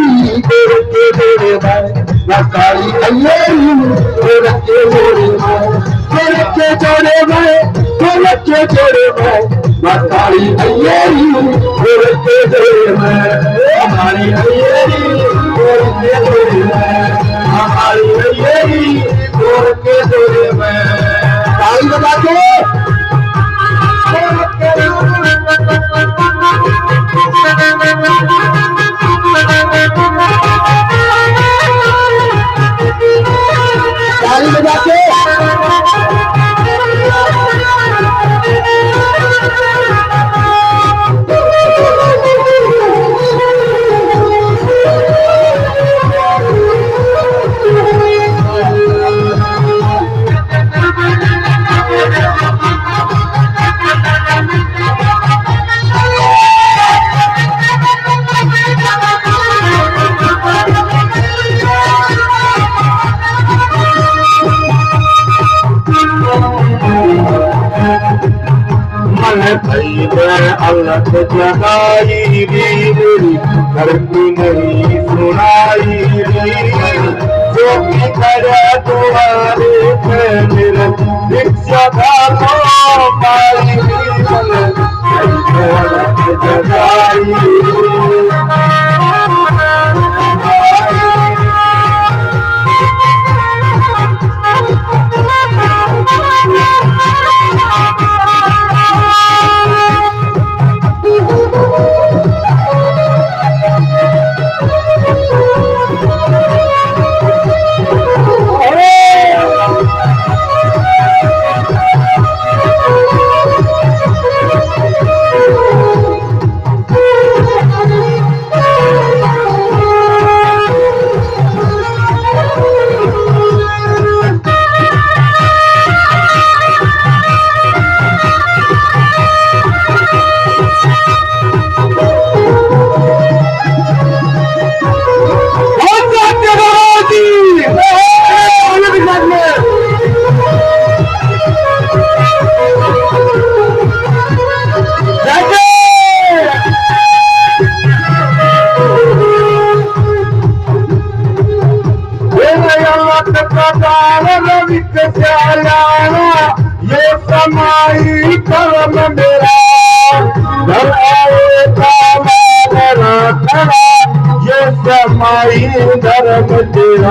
गोरखे जोड़े भाई काली अय्यरी गोरखे जोड़े भाई गोरखे जोड़े भाई गोरखे जोड़े भाई काली अय्यरी गोरखे जोड़े भाई हमारी अय्यरी गोरखे जोड़े भाई हमारी अय्यरी गोरखे जोड़े भाई ताली बजा के ताली बजा के अलग जगाई री मेरी धरती नहीं सुनाई री जो भी करे तुम्हारे मेरे शिक्षा धारो पाई अलग जगाई ये समाई कर्म मेरा घर आए था ये समाई धर्म तेरा।